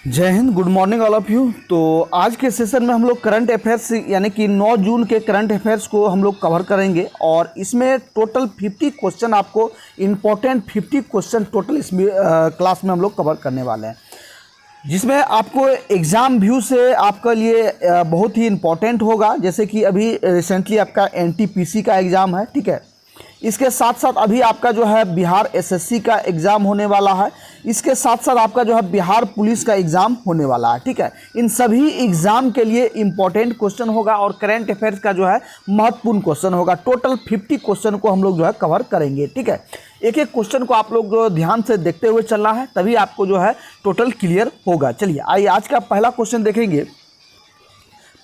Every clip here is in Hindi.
जय Hind, good morning all of you. तो आज के सेशन में हम लोग करंट अफेयर्स यानी कि 9 जून के करंट अफेयर्स को हम लोग कवर करेंगे और इसमें टोटल 50 क्वेश्चन आपको इम्पोर्टेंट 50 क्वेश्चन टोटल इस क्लास में हम लोग कवर करने वाले हैं, जिसमें आपको एग्ज़ाम व्यू से आपके लिए बहुत ही इम्पोर्टेंट होगा। जैसे कि अभी रिसेंटली आपका NTPC का एग्ज़ाम है, ठीक है। इसके साथ साथ अभी आपका जो है बिहार SSC का एग्ज़ाम होने वाला है। इसके साथ साथ आपका जो है बिहार पुलिस का एग्ज़ाम होने वाला है, ठीक है। इन सभी एग्ज़ाम के लिए इम्पोर्टेंट क्वेश्चन होगा और करंट अफेयर्स का जो है महत्वपूर्ण क्वेश्चन होगा। टोटल 50 क्वेश्चन को हम लोग जो है कवर करेंगे, ठीक है। एक एक क्वेश्चन को आप लोग ध्यान से देखते हुए चलना है, तभी आपको जो है टोटल क्लियर होगा। चलिए आइए आज का पहला क्वेश्चन देखेंगे।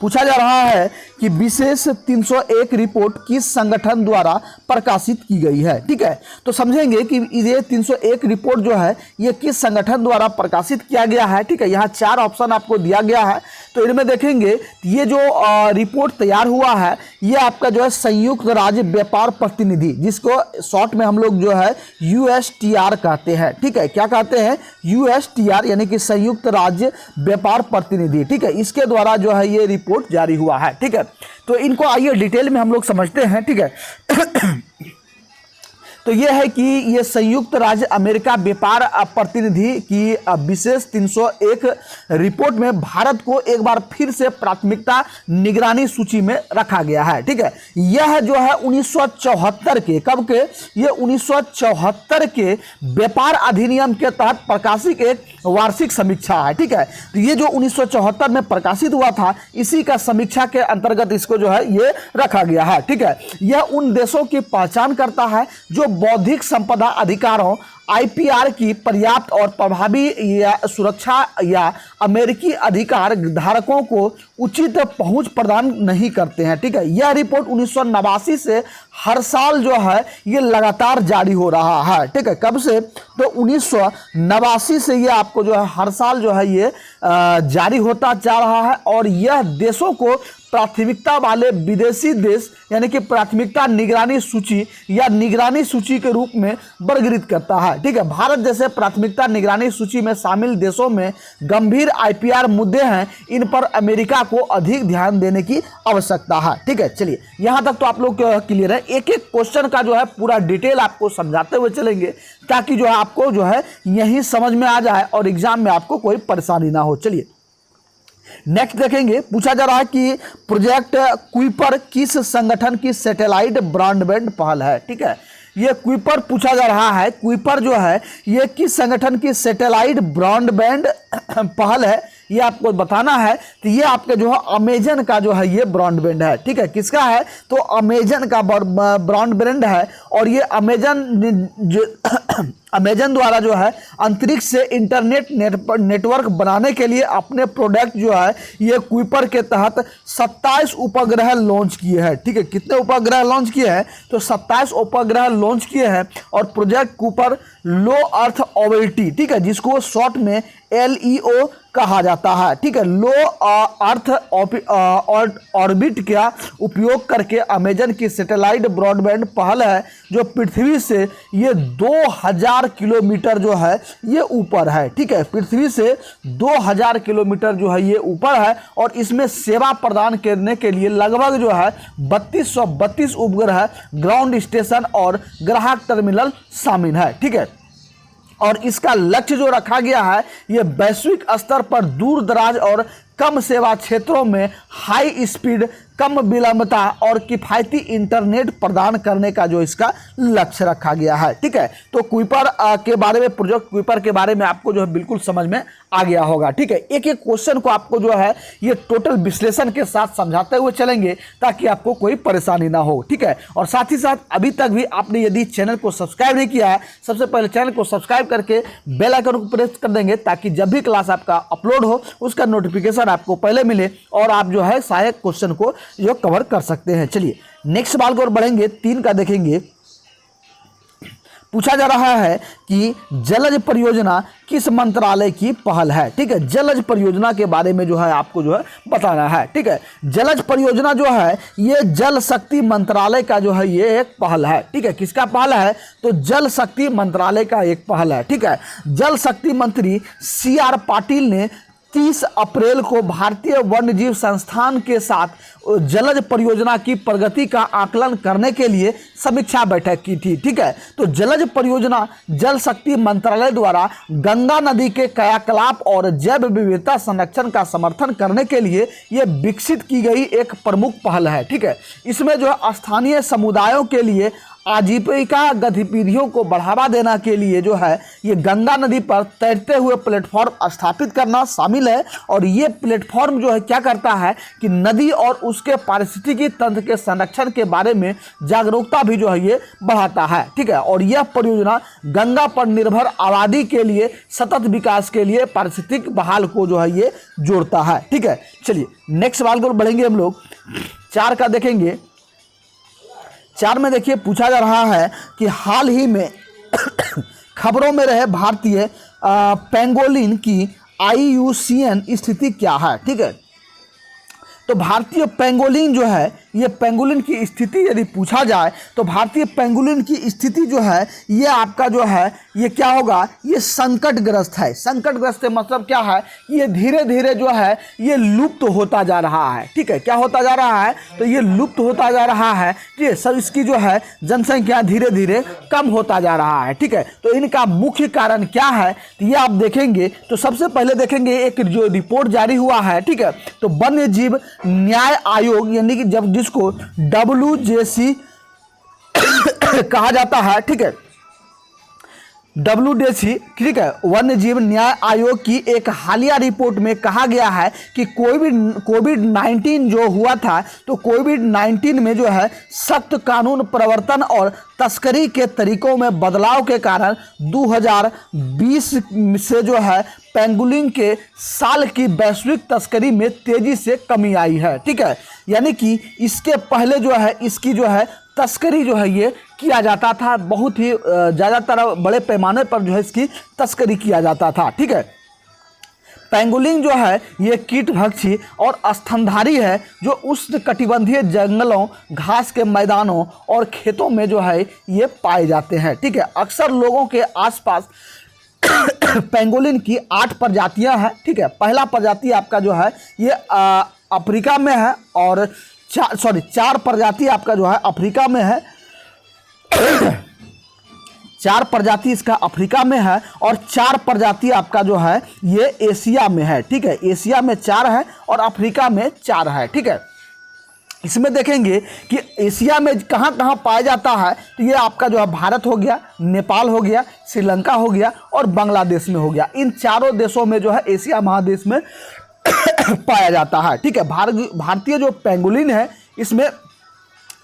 पूछा जा रहा है कि विशेष 301 रिपोर्ट किस संगठन द्वारा प्रकाशित की गई है, ठीक है। तो समझेंगे कि ये 301 रिपोर्ट जो है ये किस संगठन द्वारा प्रकाशित किया गया है, ठीक है। यहाँ 4 ऑप्शन आपको दिया गया है, तो इनमें देखेंगे ये जो रिपोर्ट तैयार हुआ है ये आपका जो है संयुक्त राज्य व्यापार प्रतिनिधि, जिसको शॉर्ट में हम लोग जो है USTR कहते हैं, ठीक है। क्या कहते हैं? USTR यानी कि संयुक्त राज्य व्यापार प्रतिनिधि, ठीक है। इसके द्वारा जो है ये रिपोर्ट जारी हुआ है, ठीक है। तो इनको आइए डिटेल में हम लोग समझते हैं, ठीक है। तो ये है कि ये संयुक्त राज्य अमेरिका व्यापार प्रतिनिधि की विशेष 301 रिपोर्ट में भारत को एक बार फिर से प्राथमिकता निगरानी सूची में रखा गया है, ठीक है। यह जो है 1974 के, कब के? ये 1974 के व्यापार अधिनियम के तहत प्रकाशित एक वार्षिक समीक्षा है, ठीक है। तो ये जो 1974 में प्रकाशित हुआ था, इसी का समीक्षा के अंतर्गत इसको जो है ये रखा गया है, ठीक है। यह उन देशों की पहचान करता है जो बौद्धिक संपदा अधिकारों IPR की पर्याप्त और प्रभावी सुरक्षा या अमेरिकी अधिकार धारकों को उचित पहुंच प्रदान नहीं करते हैं, ठीक है। यह रिपोर्ट 1989 से हर साल जो है ये लगातार जारी हो रहा है, ठीक है। कब से? तो 1989 से ये आपको जो है हर साल जो है ये जारी होता जा रहा है और यह देशों को प्राथमिकता वाले विदेशी देश यानी कि प्राथमिकता निगरानी सूची या निगरानी सूची के रूप में वर्गीकृत करता है, ठीक है। भारत जैसे प्राथमिकता निगरानी सूची में शामिल देशों में गंभीर IPR मुद्दे हैं, इन पर अमेरिका को अधिक ध्यान देने की आवश्यकता है, ठीक है। चलिए यहां तक तो आप लोग क्लियर है। एक एक क्वेश्चन का जो है पूरा डिटेल आपको समझाते हुए चलेंगे, ताकि जो है आपको जो है यही समझ में आ जाए और एग्जाम में आपको कोई परेशानी ना हो। चलिए नेक्स्ट देखेंगे। पूछा जा रहा है कि प्रोजेक्ट कुइपर किस संगठन की सैटेलाइट ब्रॉडबैंड पहल है, ठीक है। ये कुइपर पूछा जा रहा है, कुइपर जो है ये किस संगठन की सैटेलाइट ब्रॉडबैंड पहल है, ये आपको बताना है। तो ये आपके जो है अमेजन का जो है ये ब्रॉडबैंड है, ठीक है। किसका है? तो अमेजन का ब्रॉडबैंड है और ये अमेजन द्वारा जो है अंतरिक्ष से इंटरनेट नेटवर्क बनाने के लिए अपने प्रोडक्ट जो है ये कुइपर के तहत 27 उपग्रह लॉन्च किए हैं, ठीक है। कितने उपग्रह लॉन्च किए हैं? तो 27 उपग्रह लॉन्च किए हैं और प्रोजेक्ट कुइपर लो अर्थ ऑर्बिट, ठीक है, जिसको शॉर्ट में LEO कहा जाता है, ठीक है। लो अर्थ ऑर्बिट का उपयोग करके अमेजन की सैटेलाइट ब्रॉडबैंड पहल है जो पृथ्वी से ये 2000 किलोमीटर जो है ये ऊपर है, ठीक है। पृथ्वी से 2000 किलोमीटर जो है ये ऊपर है और इसमें सेवा प्रदान करने के लिए लगभग जो है 3232 उपग्रह, ग्राउंड स्टेशन और ग्राहक टर्मिनल शामिल है, ठीक है। और इसका लक्ष्य जो रखा गया है ये वैश्विक स्तर पर दूर दराज और कम सेवा क्षेत्रों में हाई स्पीड, कम विलंबता और किफ़ायती इंटरनेट प्रदान करने का जो इसका लक्ष्य रखा गया है, ठीक है। तो कुइपर के बारे में, प्रोजेक्ट कुइपर के बारे में आपको जो है बिल्कुल समझ में आ गया होगा, ठीक है। एक एक क्वेश्चन को आपको जो है ये टोटल विश्लेषण के साथ समझाते हुए चलेंगे ताकि आपको कोई परेशानी ना हो, ठीक है। और साथ ही साथ अभी तक भी आपने यदि चैनल को सब्सक्राइब नहीं किया है, सबसे पहले चैनल को सब्सक्राइब करके बेल आइकन को प्रेस कर देंगे ताकि जब भी क्लास आपका अपलोड हो उसका नोटिफिकेशन आपको पहले मिले और आप जो है सारे क्वेश्चन को जो कवर कर सकते हैं। चलिए नेक्स्ट सवाल की ओर बढ़ेंगे। 3 का देखेंगे। पूछा जा रहा है कि जलज परियोजना किस मंत्रालय की पहल है, ठीक है। जलज परियोजना के बारे में जो है आपको जो है बताना है, ठीक है। जलज परियोजना जो है ये जल शक्ति मंत्रालय का जो है ये एक पहल है, ठीक है। किसका पहल है? तो जल शक्ति मंत्रालय का एक पहल है, ठीक है। जल शक्ति मंत्री CR पाटिल ने 30 अप्रैल को भारतीय वन्यजीव संस्थान के साथ जलज परियोजना की प्रगति का आकलन करने के लिए समीक्षा बैठक की थी। ठीक है, तो जलज परियोजना जल शक्ति मंत्रालय द्वारा गंगा नदी के क्रियाकलाप और जैव विविधता संरक्षण का समर्थन करने के लिए ये विकसित की गई एक प्रमुख पहल है। ठीक है, इसमें जो है स्थानीय समुदायों के लिए आजीविका गतिविधियों को बढ़ावा देना के लिए जो है ये गंगा नदी पर तैरते हुए प्लेटफॉर्म स्थापित करना शामिल है। और ये प्लेटफॉर्म जो है क्या करता है कि नदी और उसके पारिस्थितिकी तंत्र के संरक्षण के बारे में जागरूकता भी जो है ये बढ़ाता है। ठीक है, और यह परियोजना गंगा पर निर्भर आबादी के लिए सतत विकास के लिए पारिस्थितिक बहाल को जो है ये जोड़ता है। ठीक है, चलिए नेक्स्ट सवाल को बढ़ेंगे हम लोग। 4 का देखेंगे। 4 में देखिए पूछा जा रहा है कि हाल ही में खबरों में रहे भारतीय पेंगोलिन की IUCN स्थिति क्या है। ठीक है, तो भारतीय पेंगोलिन जो है ये पेंगोलिन की स्थिति यदि पूछा जाए तो भारतीय पेंगोलिन की स्थिति जो है ये आपका जो है ये क्या होगा, ये संकटग्रस्त है। संकटग्रस्त मतलब क्या है, ये धीरे धीरे जो है ये लुप्त होता जा रहा है। ठीक है, क्या होता जा रहा है, तो ये लुप्त होता जा रहा है। ठीक है, सब इसकी जो है जनसंख्या धीरे धीरे कम होता जा रहा है। ठीक है, तो इनका मुख्य कारण क्या है, तो ये आप देखेंगे तो सबसे पहले देखेंगे एक जो रिपोर्ट जारी हुआ है। ठीक है, तो वन्य जीव न्याय आयोग यानी कि जब जिसको WJC कहा जाता है। ठीक है, WJC, ठीक है, वन्यजीव न्याय आयोग की एक हालिया रिपोर्ट में कहा गया है कि कोविड-19 जो हुआ था तो कोविड-19 में जो है सख्त कानून प्रवर्तन और तस्करी के तरीकों में बदलाव के कारण 2020 से जो है पेंगोलिन के साल की वैश्विक तस्करी में तेजी से कमी आई है। ठीक है, यानी कि इसके पहले जो है इसकी जो है तस्करी जो है ये किया जाता था, बहुत ही ज़्यादातर बड़े पैमाने पर जो है इसकी तस्करी किया जाता था। ठीक है, पेंगोलिन जो है ये कीटभक्षी और स्तनधारी है जो उष्णकटिबंधीय जंगलों, घास के मैदानों और खेतों में जो है ये पाए जाते हैं। ठीक है, अक्सर लोगों के आसपास पेंगोलिन की 8 प्रजातियां हैं। ठीक है, पहला प्रजाति आपका जो है ये अफ्रीका में है और 4 प्रजाति आपका जो है अफ्रीका में है। 4 प्रजाति इसका अफ्रीका में है और 4 प्रजाति आपका जो है ये एशिया में है। ठीक है, एशिया में 4 है और अफ्रीका में 4 है। ठीक है, इसमें देखेंगे कि एशिया में कहाँ कहाँ पाया जाता है, तो ये आपका जो है भारत हो गया, नेपाल हो गया, श्रीलंका हो गया और बांग्लादेश में हो गया। इन चारों देशों में जो है एशिया महादेश में पाया जाता है। ठीक है, भारतीय जो पेंगोलिन है इसमें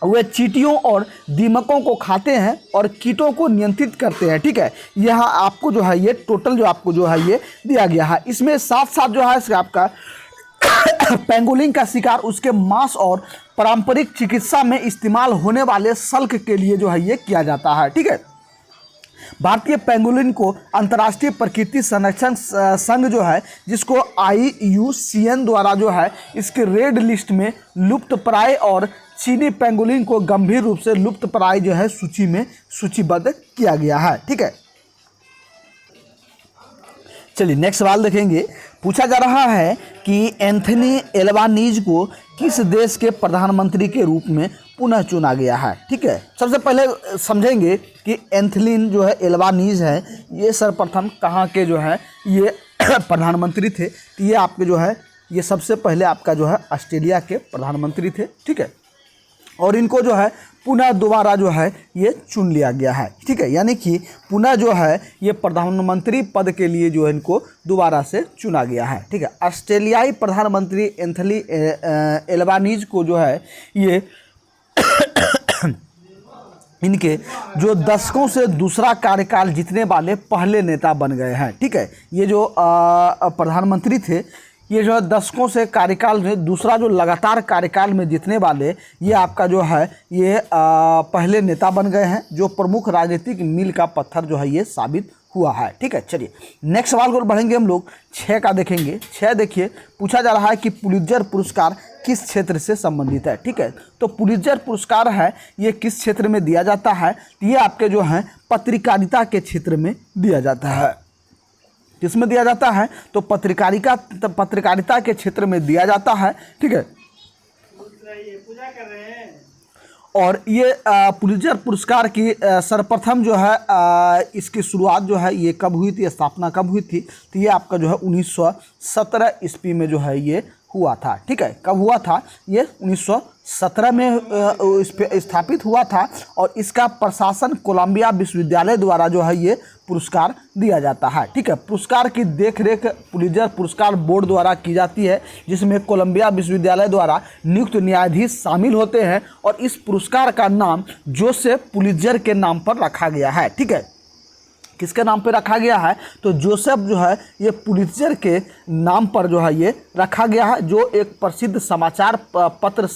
वे चींटियों और दीमकों को खाते हैं और कीटों को नियंत्रित करते हैं। ठीक है, यहाँ आपको जो है ये टोटल जो आपको जो है ये दिया गया है। इसमें साथ साथ जो है आपका पेंगोलिन का शिकार उसके मांस और पारंपरिक चिकित्सा में इस्तेमाल होने वाले शल्क के लिए जो है ये किया जाता है। ठीक है, भारतीय पेंगोलिन को अंतर्राष्ट्रीय प्रकृति संरक्षण संघ जो है जिसको IUCN द्वारा जो है इसके रेड लिस्ट में लुप्तप्राय और चीनी पेंगोलिन को गंभीर रूप से लुप्तप्राय जो है सूची में सूचीबद्ध किया गया है। ठीक है, चलिए नेक्स्ट सवाल देखेंगे। पूछा जा रहा है कि एंथनी एल्बानीज को किस देश के प्रधानमंत्री के रूप में पुनः चुना गया है। ठीक है, सबसे पहले समझेंगे कि एंथनी जो है एल्बानीज है ये सर्वप्रथम कहाँ के जो है ये प्रधानमंत्री थे। तो ये आपके जो है ये सबसे पहले आपका जो है ऑस्ट्रेलिया के प्रधानमंत्री थे। ठीक है, और इनको जो है पुनः दोबारा जो है ये चुन लिया गया है। ठीक है, यानी कि पुनः जो है ये प्रधानमंत्री पद के लिए जो है इनको दोबारा से चुना गया है। ठीक है, ऑस्ट्रेलियाई प्रधानमंत्री एंथनी एल्बानीज को जो है ये इनके जो दशकों से दूसरा कार्यकाल जीतने वाले पहले नेता बन गए हैं। ठीक है, ये जो प्रधानमंत्री थे ये जो है दशकों से कार्यकाल में दूसरा जो लगातार कार्यकाल में जीतने वाले ये आपका जो है ये पहले नेता बन गए हैं जो प्रमुख राजनीतिक मील का पत्थर जो है ये साबित हुआ है। ठीक है, चलिए नेक्स्ट सवाल को बढ़ेंगे हम लोग। 6 का देखेंगे। 6 देखिए पूछा जा रहा है कि पुलित्जर पुरस्कार किस क्षेत्र से संबंधित है। ठीक है, तो पुलित्जर पुरस्कार है ये किस क्षेत्र में दिया जाता है, ये आपके जो है पत्रकारिता के क्षेत्र में दिया जाता है। किसमें दिया जाता है? तो पत्रकारिता के क्षेत्र में दिया जाता है, ठीक है। और ये पुलित्जर पुरस्कार की सर्वप्रथम जो है इसकी शुरुआत जो है ये कब हुई थी, स्थापना कब हुई थी? तो ये आपका जो है 1917 ईस्वी में जो है ये हुआ था, ठीक है। कब हुआ था? ये 1917 में इस पे स्थापित हुआ था और इसका प्रशासन कोलंबिया विश्वविद्यालय द्वारा जो है ये पुरस्कार दिया जाता है, ठीक है। पुरस्कार की देखरेख पुलित्जर पुरस्कार बोर्ड द्वारा की जाती है, जिसमें कोलंबिया विश्वविद्यालय द्वारा नियुक्त न्यायाधीश शामिल होते हैं और इस पुरस्कार का नाम जोसेफ पुलित्जर के नाम पर रखा गया है, ठीक है। किसके नाम पे रखा गया है? तो जोसेफ जो है ये पुलित्जर के नाम पर जो है ये रखा गया है, जो एक प्रसिद्ध समाचार पत्र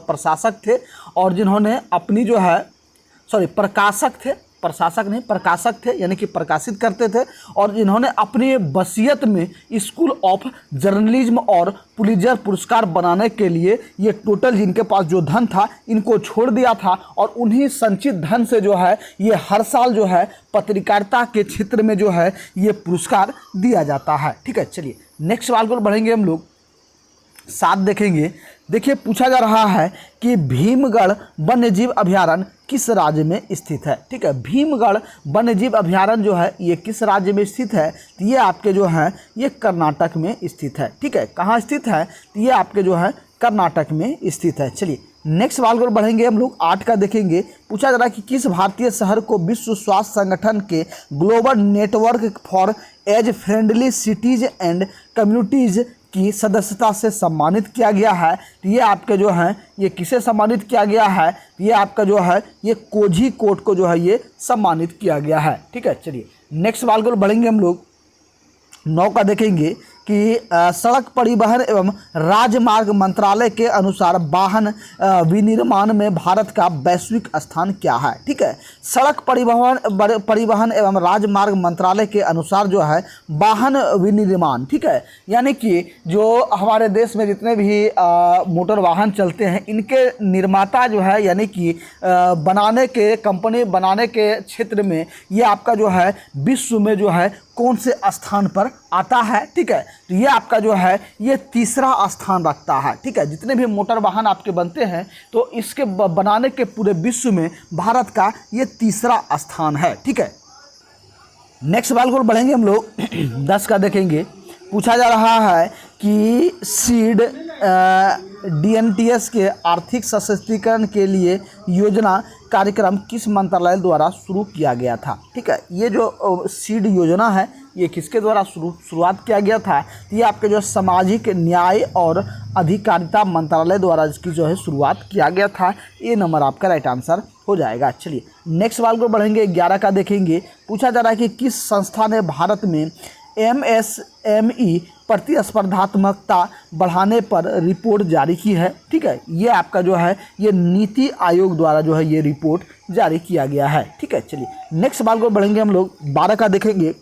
प्रशासक थे और जिन्होंने अपनी जो है प्रकाशक थे यानी कि प्रकाशित करते थे और जिन्होंने अपनी वसीयत में स्कूल ऑफ जर्नलिज्म और पुलित्जर पुरस्कार बनाने के लिए ये टोटल जिनके पास जो धन था इनको छोड़ दिया था और उन्हीं संचित धन से जो है ये हर साल जो है पत्रकारिता के क्षेत्र में जो है ये पुरस्कार दिया जाता है, ठीक है। चलिए नेक्स्ट सवाल को बढ़ेंगे हम लोग, 7 देखेंगे। देखिए पूछा जा रहा है कि भीमगढ़ वन्यजीव अभयारण्य किस राज्य में स्थित है, ठीक है। भीमगढ़ वन्यजीव अभयारण्य जो है ये किस राज्य में स्थित है? तो ये आपके जो है ये कर्नाटक में स्थित है, ठीक है। कहाँ स्थित है? तो ये आपके जो है कर्नाटक में स्थित है। चलिए नेक्स्ट सवाल को बढ़ेंगे हम लोग, 8 का देखेंगे। पूछा जा रहा है कि किस भारतीय शहर को विश्व स्वास्थ्य संगठन के global network for age friendly cities and communities की सदस्यता से सम्मानित किया गया है? तो ये आपके जो है ये किसे सम्मानित किया गया है? ये आपका जो है ये कोझीकोड को जो है ये सम्मानित किया गया है, ठीक है। चलिए नेक्स्ट सवाल को बढ़ेंगे हम लोग, 9 का देखेंगे कि सड़क परिवहन एवं राजमार्ग मंत्रालय के अनुसार वाहन विनिर्माण में भारत का वैश्विक स्थान क्या है, ठीक है। सड़क परिवहन एवं राजमार्ग मंत्रालय के अनुसार जो है वाहन विनिर्माण, ठीक है, यानी कि जो हमारे देश में जितने भी मोटर वाहन चलते हैं इनके निर्माता जो है यानी कि कंपनी बनाने के क्षेत्र में ये आपका जो है विश्व में जो है कौन से स्थान पर आता है, ठीक है। तो ये आपका जो है ये तीसरा स्थान रखता है, ठीक है। जितने भी मोटर वाहन आपके बनते हैं तो इसके बनाने के पूरे विश्व में भारत का ये तीसरा स्थान है, ठीक है। नेक्स्ट सवाल को बढ़ेंगे हम लोग, 10 का देखेंगे। पूछा जा रहा है कि सीड DNTS के आर्थिक सशक्तिकरण के लिए योजना कार्यक्रम किस मंत्रालय द्वारा शुरू किया गया था, ठीक है। ये जो सीड योजना है ये किसके द्वारा शुरुआत किया गया था? ये आपके जो सामाजिक न्याय और अधिकारिता मंत्रालय द्वारा इसकी जो है शुरुआत किया गया था। ये नंबर आपका राइट आंसर हो जाएगा। चलिए नेक्स्ट सवाल को बढ़ेंगे, 11 का देखेंगे। पूछा जा रहा है कि किस संस्था ने भारत में MSME प्रतिस्पर्धात्मकता बढ़ाने पर रिपोर्ट जारी की है, ठीक है। ये आपका जो है ये नीति आयोग द्वारा जो है ये रिपोर्ट जारी किया गया है, ठीक है। चलिए नेक्स्ट सवाल को बढ़ेंगे हम लोग, 12 का देखेंगे।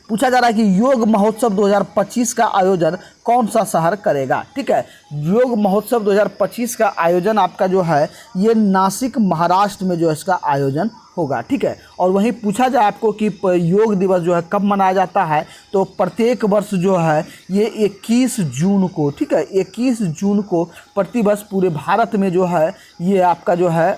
पूछा जा रहा है कि योग महोत्सव 2025 का आयोजन कौन सा शहर करेगा, ठीक है। योग महोत्सव 2025 का आयोजन आपका जो है ये नासिक महाराष्ट्र में जो है इसका आयोजन होगा, ठीक है। और वहीं पूछा जाए आपको कि योग दिवस जो है कब मनाया जाता है, तो प्रत्येक वर्ष जो है ये 21 जून को, ठीक है, 21 जून को प्रतिवर्ष पूरे भारत में जो है ये आपका जो है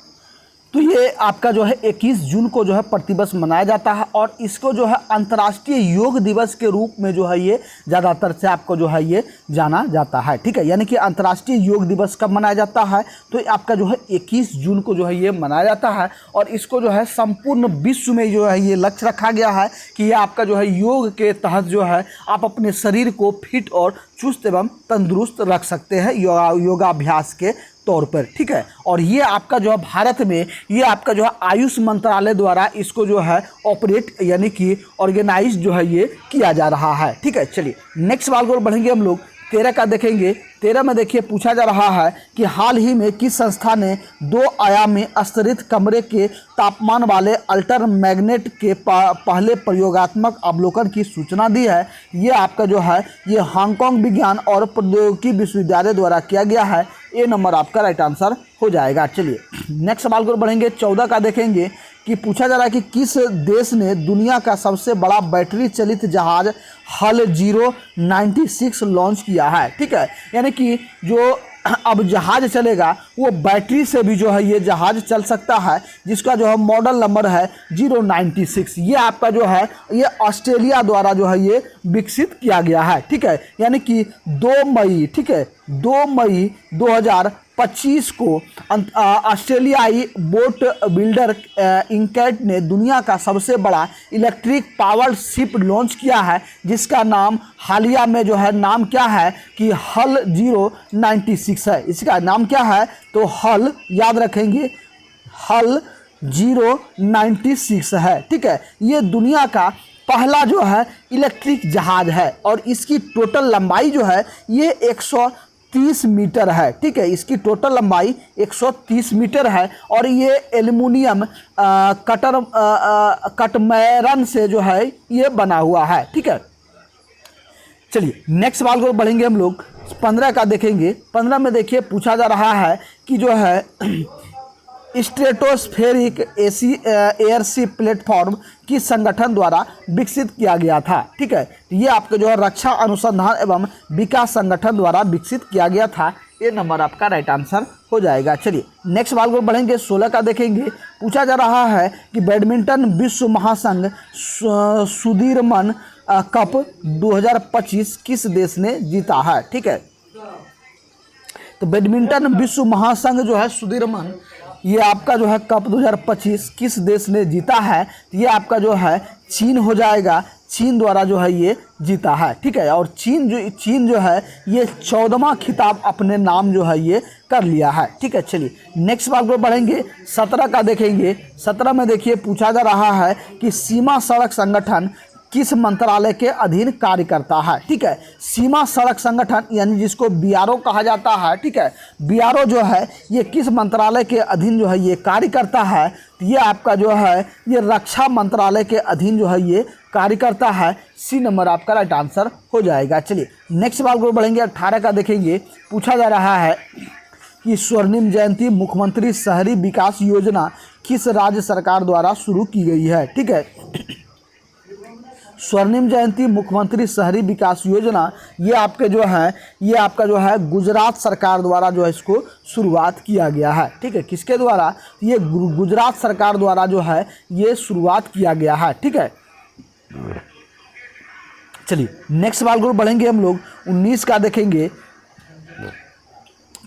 तो ये आपका जो है 21 जून को जो है प्रतिवर्ष मनाया जाता है और इसको जो है अंतर्राष्ट्रीय योग दिवस के रूप में जो है ये ज़्यादातर से आपको जो है ये जाना जाता है, ठीक है। यानी कि अंतर्राष्ट्रीय योग दिवस कब मनाया जाता है? तो आपका जो है 21 जून को जो है ये मनाया जाता है और इसको जो है संपूर्ण विश्व में जो है ये लक्ष्य रखा गया है कि ये आपका जो है योग के तहत जो है आप अपने शरीर को फिट और चुस्त एवं तंदुरुस्त रख सकते हैं योगाभ्यास के तौर पर, ठीक है। और ये आपका जो है भारत में ये आपका जो है आयुष मंत्रालय द्वारा इसको जो है ऑपरेट यानी कि ऑर्गेनाइज जो है ये किया जा रहा है, ठीक है। चलिए नेक्स्ट सवाल को बढ़ेंगे हम लोग, 13 का देखेंगे। 13 में देखिए पूछा जा रहा है कि हाल ही में किस संस्था ने 2 आयामी स्तरित कमरे के तापमान वाले अल्टर मैग्नेट के पहले प्रयोगात्मक अवलोकन की सूचना दी है? ये आपका जो है ये हांगकांग विज्ञान और प्रौद्योगिकी विश्वविद्यालय द्वारा किया गया है। ये नंबर आपका राइट आंसर हो जाएगा। चलिए नेक्स्ट सवाल को बढ़ेंगे, 14 का देखेंगे कि पूछा जा रहा है कि किस देश ने दुनिया का सबसे बड़ा बैटरी चलित जहाज हल 096 लॉन्च किया है। ठीक है, यानी कि जो अब जहाज चलेगा वो बैटरी से भी जो है ये जहाज चल सकता है, जिसका जो है मॉडल नंबर है 096। ये आपका जो है ये ऑस्ट्रेलिया द्वारा जो है ये विकसित किया गया है। ठीक है, यानी कि 2 मई, ठीक है, 2 मई 2025 को ऑस्ट्रेलियाई बोट बिल्डर इंकैट ने दुनिया का सबसे बड़ा इलेक्ट्रिक पावर्ड शिप लॉन्च किया है, जिसका नाम हालिया में जो है नाम क्या है कि हल 096 है। इसका नाम क्या है तो हल, याद रखेंगे, हल 096 है। ठीक है, ये दुनिया का पहला जो है इलेक्ट्रिक जहाज है और इसकी टोटल लंबाई जो है ये 130 मीटर है। ठीक है, इसकी टोटल लंबाई 130 मीटर है और ये एल्युमिनियम कटमैरन से जो है ये बना हुआ है। ठीक है, चलिए नेक्स्ट सवाल को बढ़ेंगे हम लोग। 15 का देखेंगे। 15 में देखिए पूछा जा रहा है कि जो है स्ट्रेटोस्फेरिक एयरशिप प्लेटफॉर्म किस संगठन द्वारा विकसित किया गया था। ठीक है, ये आपके जो है रक्षा अनुसंधान एवं विकास संगठन द्वारा विकसित किया गया था। ये नंबर आपका राइट आंसर हो जाएगा। चलिए नेक्स्ट सवाल को बढ़ेंगे। 16 का देखेंगे। पूछा जा रहा है कि बैडमिंटन विश्व महासंघ सुदीरमन कप 2025 किस देश ने जीता है। ठीक है, तो बैडमिंटन विश्व महासंघ जो है सुदीरमन, ये आपका जो है कप 2025 किस देश ने जीता है, ये आपका जो है चीन हो जाएगा। चीन द्वारा जो है ये जीता है। ठीक है, और चीन जो है ये 14वां खिताब अपने नाम जो है ये कर लिया है। ठीक है, चलिए नेक्स्ट बात को बढ़ेंगे। 17 का देखेंगे। 17 में देखिए पूछा जा रहा है कि सीमा सड़क संगठन किस मंत्रालय के अधीन कार्य करता है। ठीक है, सीमा सड़क संगठन यानी जिसको बीआरओ कहा जाता है। ठीक है, बीआरओ जो है ये किस मंत्रालय के अधीन जो है ये कार्य करता है, ये आपका जो है ये रक्षा मंत्रालय के अधीन जो है ये कार्य करता है। सी नंबर आपका राइट आंसर हो जाएगा। चलिए नेक्स्ट सवाल को बढ़ेंगे। 18 का देखेंगे। पूछा जा रहा है कि स्वर्णिम जयंती मुख्यमंत्री शहरी विकास योजना किस राज्य सरकार द्वारा शुरू की गई है। ठीक है, स्वर्णिम जयंती मुख्यमंत्री शहरी विकास योजना ये आपके जो है ये आपका जो है गुजरात सरकार द्वारा जो है इसको शुरुआत किया गया है। ठीक है, किसके द्वारा, ये गुजरात सरकार द्वारा जो है ये शुरुआत किया गया है। ठीक है, चलिए नेक्स्ट सवाल को बढ़ेंगे हम लोग। 19 का देखेंगे।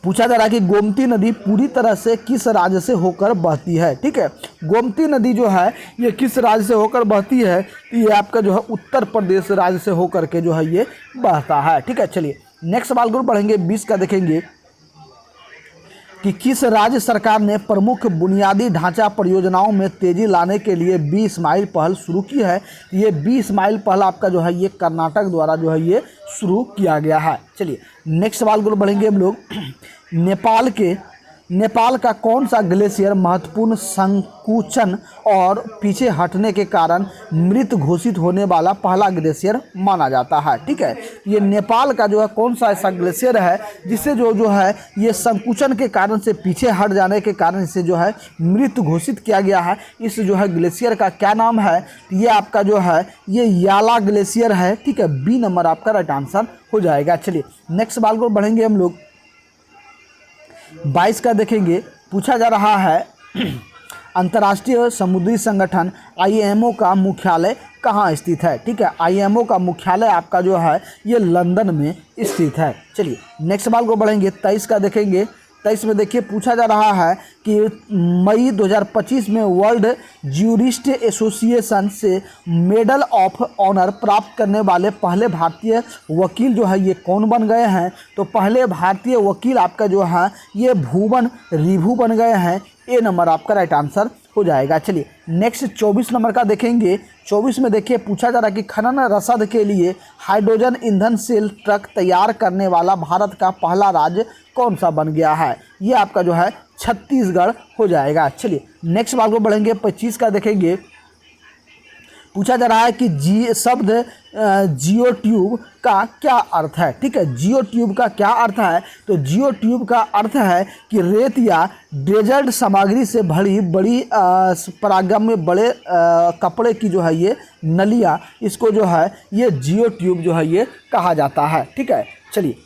पूछा जा रहा है कि गोमती नदी पूरी तरह से किस राज्य से होकर बहती है। ठीक है, गोमती नदी जो है ये किस राज्य से होकर बहती है, ये आपका जो है उत्तर प्रदेश राज्य से होकर के जो है ये बहता है। ठीक है, चलिए नेक्स्ट सवाल को पढ़ेंगे। 20 का देखेंगे कि किस राज्य सरकार ने प्रमुख बुनियादी ढांचा परियोजनाओं में तेजी लाने के लिए 20 माइल पहल शुरू की है। ये 20 माइल पहल आपका जो है ये कर्नाटक द्वारा जो है ये शुरू किया गया है। चलिए नेक्स्ट सवाल को बढ़ेंगे हम लोग। नेपाल का कौन सा ग्लेशियर महत्वपूर्ण संकुचन और पीछे हटने के कारण मृत घोषित होने वाला पहला ग्लेशियर माना जाता है। ठीक है, ये नेपाल का जो है कौन सा ऐसा ग्लेशियर है जिससे जो है ये संकुचन के कारण से पीछे हट जाने के कारण इसे जो है मृत घोषित किया गया है। इस जो है ग्लेशियर का क्या नाम है, ये आपका जो है ये याला ग्लेशियर है। ठीक है, बी नंबर आपका राइट आंसर हो जाएगा। चलिए नेक्स्ट सवाल को बढ़ेंगे हम लोग। 22 का देखेंगे। पूछा जा रहा है अंतर्राष्ट्रीय समुद्री संगठन आईएमओ का मुख्यालय कहाँ स्थित है। ठीक है, आईएमओ का मुख्यालय आपका जो है ये लंदन में स्थित है। चलिए नेक्स्ट सवाल को बढ़ेंगे। 23 का देखेंगे। 23 में देखिए पूछा जा रहा है कि मई 2025 में वर्ल्ड ज्यूरिस्ट एसोसिएशन से मेडल ऑफ ऑनर प्राप्त करने वाले पहले भारतीय वकील जो है ये कौन बन गए हैं, तो पहले भारतीय वकील आपका जो है ये भुवन रिभु बन गए हैं। ए नंबर आपका राइट आंसर हो जाएगा। चलिए नेक्स्ट 24 नंबर का देखेंगे। 24 में देखिए पूछा जा रहा है कि खनन रसद के लिए हाइड्रोजन ईंधन सेल ट्रक तैयार करने वाला भारत का पहला राज्य कौन सा बन गया है, ये आपका जो है छत्तीसगढ़ हो जाएगा। चलिए नेक्स्ट बात को बढ़ेंगे। 25 का देखेंगे। पूछा जा रहा है कि शब्द जियो ट्यूब का क्या अर्थ है। ठीक है, जियो ट्यूब का क्या अर्थ है, तो जियो ट्यूब का अर्थ है कि रेत या डेजर्ट सामग्री से भरी बड़ी परागम्य बड़े कपड़े की जो है ये नलिया, इसको जो है ये जियो ट्यूब जो है ये कहा जाता है। ठीक है, चलिए,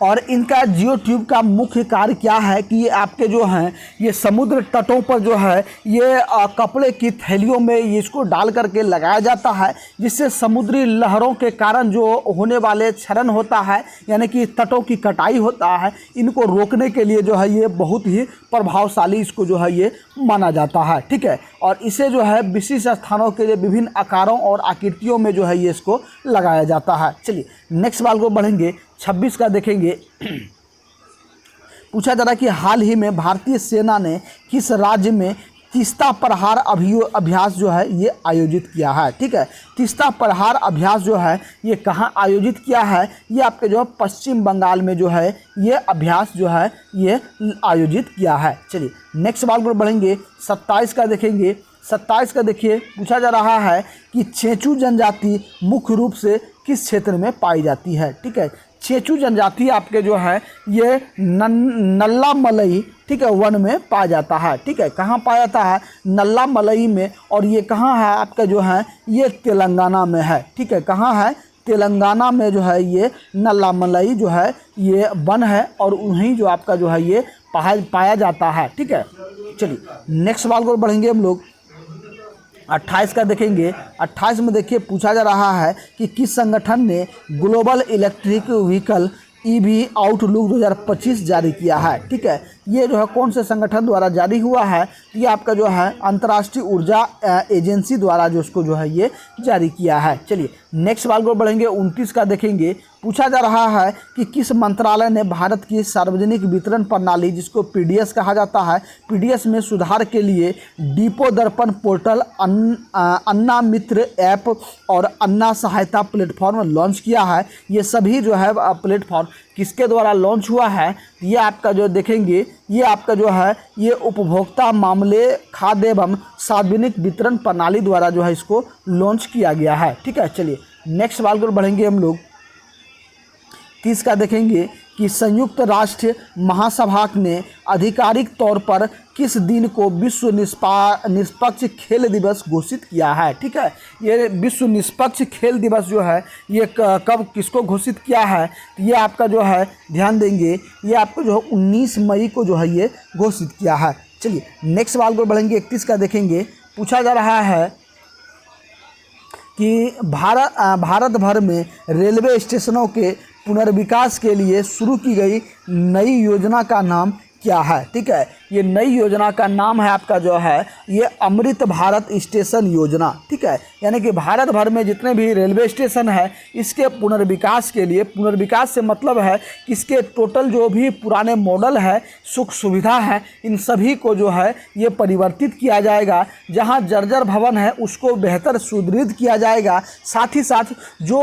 और इनका जियो ट्यूब का मुख्य कार्य क्या है कि ये आपके जो हैं ये समुद्र तटों पर जो है ये कपड़े की थैलियों में ये इसको डाल करके लगाया जाता है, जिससे समुद्री लहरों के कारण जो होने वाले क्षरण होता है, यानी कि तटों की कटाई होता है, इनको रोकने के लिए जो है ये बहुत ही प्रभावशाली इसको जो है ये माना जाता है। ठीक है, और इसे जो है विशिष्ट स्थानों के लिए विभिन्न आकारों और आकृतियों में जो है ये इसको लगाया जाता है। चलिए नेक्स्ट सवाल को बढ़ेंगे, 26 का देखेंगे। पूछा जा रहा है कि हाल ही में भारतीय सेना ने किस राज्य में तीस्ता प्रहार अभ्यास जो है ये आयोजित किया है। ठीक है, तीस्ता प्रहार अभ्यास जो है ये कहाँ आयोजित किया है, ये आपके जो है पश्चिम बंगाल में जो है ये अभ्यास जो है ये आयोजित किया है। चलिए नेक्स्ट सवाल पर बढ़ेंगे, 27 का देखेंगे। 27 का देखिए, पूछा जा रहा है कि चेंचू जनजाति मुख्य रूप से किस क्षेत्र में पाई जाती है। ठीक है, चेंचू जनजाति आपके जो है ये नल्ला मलई, ठीक है, वन में पाया जाता है। ठीक है, कहाँ पाया जाता है, नल्ला मलई में, और ये कहाँ है आपका जो है ये तेलंगाना में है। ठीक है, कहाँ है, तेलंगाना में जो है ये नल्ला मलई जो है ये वन है, और उन्हीं जो आपका जो है ये पाया जाता है। ठीक है, चलिए नेक्स्ट सवाल को बढ़ेंगे हम लोग, 28 का देखेंगे। 28 में देखिए, पूछा जा रहा है कि किस संगठन ने global electric vehicle EV outlook 2025 जारी किया है। ठीक है, ये जो है कौन से संगठन द्वारा जारी हुआ है, ये आपका जो है अंतर्राष्ट्रीय ऊर्जा एजेंसी द्वारा जो उसको जो है ये जारी किया है। चलिए नेक्स्ट सवाल को बढ़ेंगे, 29 का देखेंगे। पूछा जा रहा है कि किस मंत्रालय ने भारत की सार्वजनिक वितरण प्रणाली, जिसको पीडीएस कहा जाता है, पीडीएस में सुधार के लिए डिपो दर्पण पोर्टल, अन्ना मित्र ऐप और अन्ना सहायता प्लेटफॉर्म लॉन्च किया है। ये सभी जो है प्लेटफॉर्म किसके द्वारा लॉन्च हुआ है, ये आपका जो देखेंगे ये आपका जो है ये उपभोक्ता मामले खाद्य एवं सार्वजनिक वितरण प्रणाली द्वारा जो है इसको लॉन्च किया गया है। ठीक है, चलिए नेक्स्ट सवाल पर बढ़ेंगे हम लोग, 30 का देखेंगे कि संयुक्त राष्ट्र महासभा ने आधिकारिक तौर पर किस दिन को विश्व निष्पक्ष खेल दिवस घोषित किया है। ठीक है, ये विश्व निष्पक्ष खेल दिवस जो है ये कब किसको घोषित किया है, तो ये आपका जो है ध्यान देंगे, ये आपको जो है 19 मई को जो है ये घोषित किया है। चलिए नेक्स्ट सवाल को बढ़ेंगे, 31 का देखेंगे। पूछा जा रहा है कि भारत भर में रेलवे स्टेशनों के पुनर्विकास के लिए शुरू की गई नई योजना का नाम क्या है। ठीक है, ये नई योजना का नाम है आपका जो है ये अमृत भारत स्टेशन योजना। ठीक है, यानी कि भारत भर में जितने भी रेलवे स्टेशन है इसके पुनर्विकास के लिए, पुनर्विकास से मतलब है कि इसके टोटल जो भी पुराने मॉडल है, सुख सुविधा है, इन सभी को जो है ये परिवर्तित किया जाएगा। जहां जर्जर भवन है उसको बेहतर सुदृढ़ किया जाएगा, साथ ही साथ जो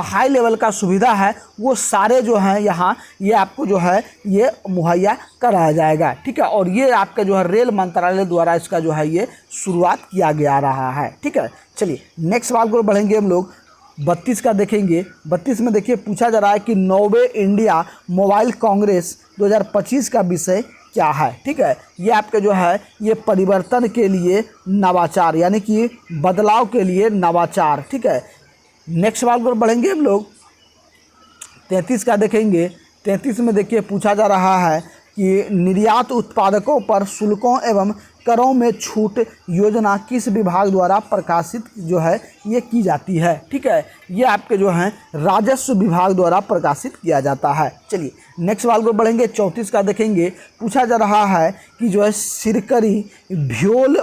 हाई लेवल का सुविधा है वो सारे जो हैं यहाँ ये आपको जो है ये मुहैया कराया जाएगा। ठीक है, और ये आपका जो है रेल मंत्रालय द्वारा इसका जो है ये शुरुआत किया गया रहा है। ठीक है, चलिए नेक्स्ट सवाल को बढ़ेंगे हम लोग, 32 का देखेंगे। 32 में देखिए, पूछा जा रहा है कि 9वें इंडिया मोबाइल कांग्रेस 2025 का विषय क्या है। ठीक है, ये आपके जो है ये परिवर्तन के लिए नवाचार, यानी कि बदलाव के लिए नवाचार। ठीक है, नेक्स्ट सवाल को बढ़ेंगे हम लोग, 33 का देखेंगे। 33 में देखिए, पूछा जा रहा है कि निर्यात उत्पादकों पर शुल्कों एवं करों में छूट योजना किस विभाग द्वारा प्रकाशित जो है ये की जाती है। ठीक है, ये आपके जो हैं राजस्व विभाग द्वारा प्रकाशित किया जाता है। चलिए नेक्स्ट सवाल को बढ़ेंगे, 34 का देखेंगे। पूछा जा रहा है कि जो है सिरकरी भ्योल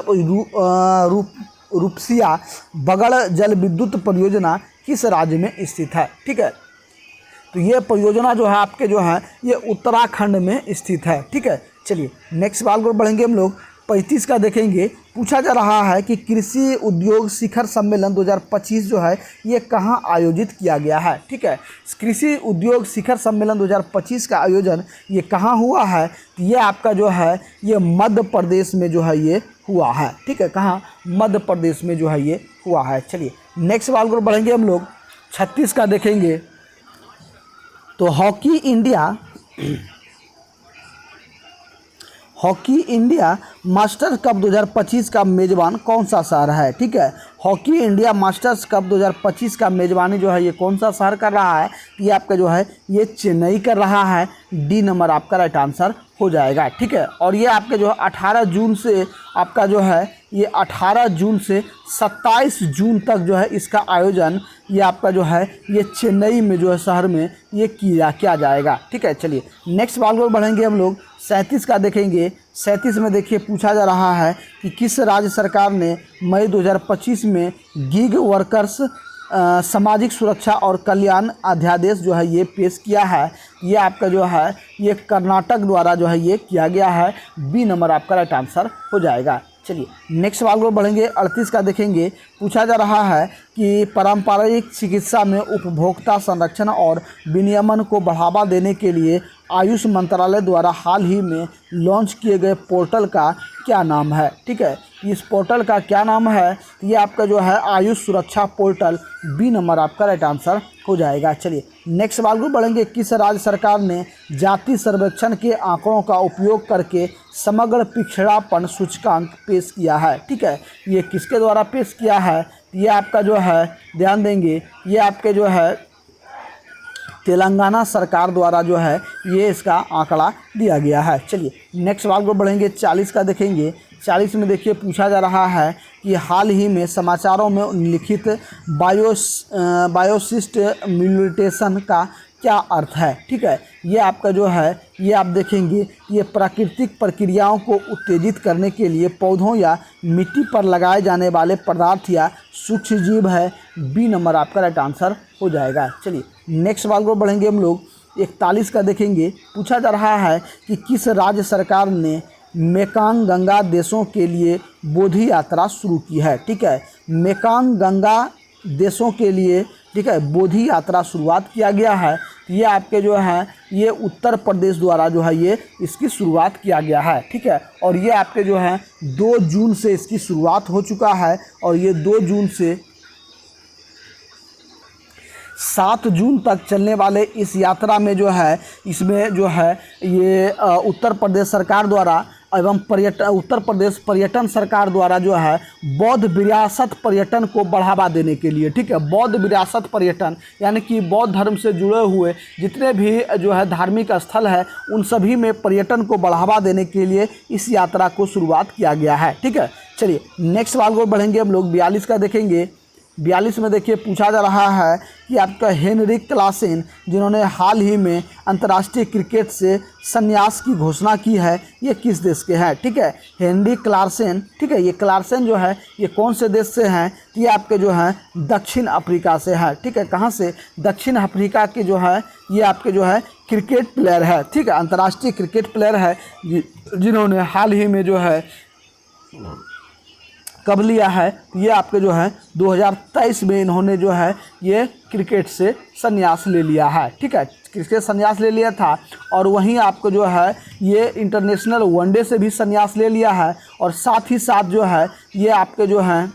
रूपसिया बगड़ जल विद्युत परियोजना किस राज्य में स्थित है। ठीक है, तो ये परियोजना जो है आपके जो है ये उत्तराखंड में स्थित है। ठीक है, चलिए नेक्स्ट सवाल को बढ़ेंगे हम लोग, 35 का देखेंगे। पूछा जा रहा है कि कृषि उद्योग शिखर सम्मेलन 2025 जो है ये कहाँ आयोजित किया गया है। ठीक है, कृषि उद्योग शिखर सम्मेलन 2025 का आयोजन ये कहाँ हुआ है, तो ये आपका जो है ये मध्य प्रदेश में जो है ये हुआ है। ठीक है, कहाँ, मध्य प्रदेश में जो है ये हुआ है। चलिए नेक्स्ट सवाल को बढ़ेंगे हम लोग, 36 का देखेंगे। तो हॉकी इंडिया मास्टर्स कप 2025 का मेज़बान कौन सा शहर है? ठीक है, हॉकी इंडिया मास्टर्स कप 2025 का मेज़बानी जो है ये कौन सा शहर कर रहा है? ये आपका जो है ये चेन्नई कर रहा है। डी नंबर आपका राइट आंसर हो जाएगा। ठीक है, और ये आपके जो है 18 जून से आपका जो है ये 18 जून से 27 जून तक जो है इसका आयोजन ये आपका जो है ये चेन्नई में जो है शहर में ये किया जाएगा। ठीक है, चलिए नेक्स्ट सवाल को बढ़ेंगे हम लोग, 37 का देखेंगे। 37 में देखिए पूछा जा रहा है कि किस राज्य सरकार ने मई 2025 में गिग वर्कर्स सामाजिक सुरक्षा और कल्याण अध्यादेश जो है ये पेश किया है? ये आपका जो है ये कर्नाटक द्वारा जो है ये किया गया है। बी नंबर आपका राइट आंसर हो जाएगा। चलिए नेक्स्ट सवाल को बढ़ेंगे, 38 का देखेंगे। पूछा जा रहा है कि पारंपरिक चिकित्सा में उपभोक्ता संरक्षण और विनियमन को बढ़ावा देने के लिए आयुष मंत्रालय द्वारा हाल ही में लॉन्च किए गए पोर्टल का क्या नाम है? ठीक है, इस पोर्टल का क्या नाम है? ये आपका जो है आयुष सुरक्षा पोर्टल। बी नंबर आपका राइट आंसर हो जाएगा। चलिए नेक्स्ट सवाल को बढ़ेंगे, किस राज्य सरकार ने जाति सर्वेक्षण के आंकड़ों का उपयोग करके समग्र पिछड़ापन सूचकांक पेश किया है? ठीक है, ये किसके द्वारा पेश किया है? ये आपका जो है ध्यान देंगे, ये आपके जो है तेलंगाना सरकार द्वारा जो है ये इसका आंकड़ा दिया गया है। चलिए नेक्स्ट सवाल को बढ़ेंगे, 40 का देखेंगे। 40 में देखिए पूछा जा रहा है कि हाल ही में समाचारों में लिखित बायोसिस्ट म्यूटेशन का क्या अर्थ है? ठीक है, ये आपका जो है ये आप देखेंगे ये प्राकृतिक प्रक्रियाओं को उत्तेजित करने के लिए पौधों या मिट्टी पर लगाए जाने वाले पदार्थ या सूक्ष्म जीव है। बी नंबर आपका राइट आंसर हो जाएगा। चलिए नेक्स्ट सवाल को बढ़ेंगे हम लोग, 41 का देखेंगे। पूछा जा रहा है कि किस राज्य सरकार ने मेकांग गंगा देशों के लिए बोधि यात्रा शुरू की है? ठीक है, मेकांग गंगा देशों के लिए ठीक है बोधि यात्रा शुरुआत किया गया है। ये आपके जो है ये उत्तर प्रदेश द्वारा जो है ये इसकी शुरुआत किया गया है। ठीक है, और ये आपके जो है 2 जून से इसकी शुरुआत हो चुका है और ये 2 जून से 7 जून तक चलने वाले इस यात्रा में जो है इसमें जो है ये उत्तर प्रदेश सरकार द्वारा एवं उत्तर प्रदेश पर्यटन सरकार द्वारा जो है बौद्ध विरासत पर्यटन को बढ़ावा देने के लिए, ठीक है, बौद्ध विरासत पर्यटन यानी कि बौद्ध धर्म से जुड़े हुए जितने भी जो है धार्मिक स्थल है उन सभी में पर्यटन को बढ़ावा देने के लिए इस यात्रा को शुरुआत किया गया है। ठीक है, चलिए नेक्स्ट सवाल को बढ़ेंगे हम लोग, 42 का देखेंगे। 42 में देखिए पूछा जा रहा है कि आपका हेनरिक क्लासेन जिन्होंने हाल ही में अंतर्राष्ट्रीय क्रिकेट से संन्यास की घोषणा की है, ये किस देश के हैं? ठीक है, हेनरिक क्लासेन, ठीक है, ये क्लासेन जो है ये कौन से देश से हैं? ये आपके जो हैं दक्षिण अफ्रीका से है। ठीक है, कहाँ से? दक्षिण अफ्रीका के जो है ये आपके जो है क्रिकेट प्लेयर है। ठीक है, अंतर्राष्ट्रीय क्रिकेट प्लेयर है जिन्होंने हाल ही में जो है कब लिया है? ये आपके जो है 2023 में इन्होंने जो है ये क्रिकेट से संन्यास ले लिया है। ठीक है, क्रिकेट संन्यास ले लिया था और वहीं आपको जो है ये इंटरनेशनल वनडे से भी संन्यास ले लिया है और साथ ही साथ जो है ये आपके जो हैं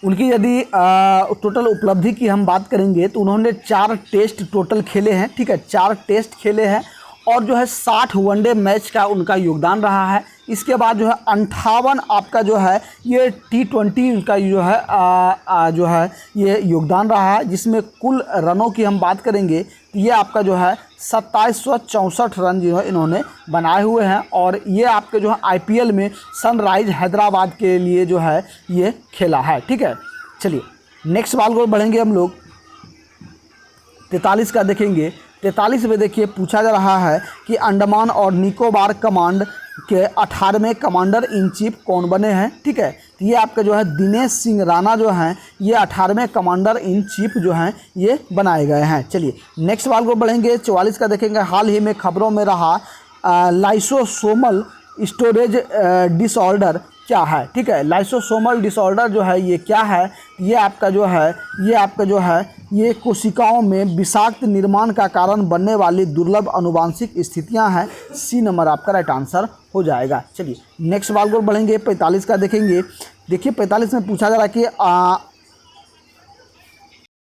उनकी यदि टोटल उपलब्धि की हम बात करेंगे तो उन्होंने 4 टेस्ट टोटल खेले हैं। ठीक है, 4 टेस्ट खेले हैं और जो है 60 वनडे मैच का उनका योगदान रहा है। इसके बाद जो है 58 आपका जो है ये T20 का जो है ये योगदान रहा है, जिसमें कुल रनों की हम बात करेंगे तो ये आपका जो है 2764 रन जो है इन्होंने बनाए हुए हैं और ये आपके जो है IPL में सनराइज हैदराबाद के लिए जो है ये खेला है। ठीक है, चलिए नेक्स्ट सवाल को बढ़ेंगे हम लोग, 43 का देखेंगे। 43 में देखिए पूछा जा रहा है कि अंडमान और निकोबार कमांड के 18वें कमांडर इन चीफ कौन बने हैं? ठीक है, तो ये आपके जो है दिनेश सिंह राणा जो हैं ये 18वें कमांडर इन चीफ जो हैं ये बनाए गए हैं। चलिए नेक्स्ट सवाल को बढ़ेंगे, 44 का देखेंगे। हाल ही में खबरों में रहा लाइसोसोमल स्टोरेज डिसऑर्डर क्या है, ठीक है। लाइसोसोमल डिसऑर्डर जो है ये क्या है, ये आपका जो है ये कोशिकाओं में विषाक्त निर्माण का कारण बनने वाली दुर्लभ आनुवांशिक स्थितियां हैं। सी नंबर आपका राइट आंसर हो जाएगा। चलिए नेक्स्ट सवाल को बढ़ेंगे, 45 का देखेंगे। देखिए 45 में पूछा जा रहा है कि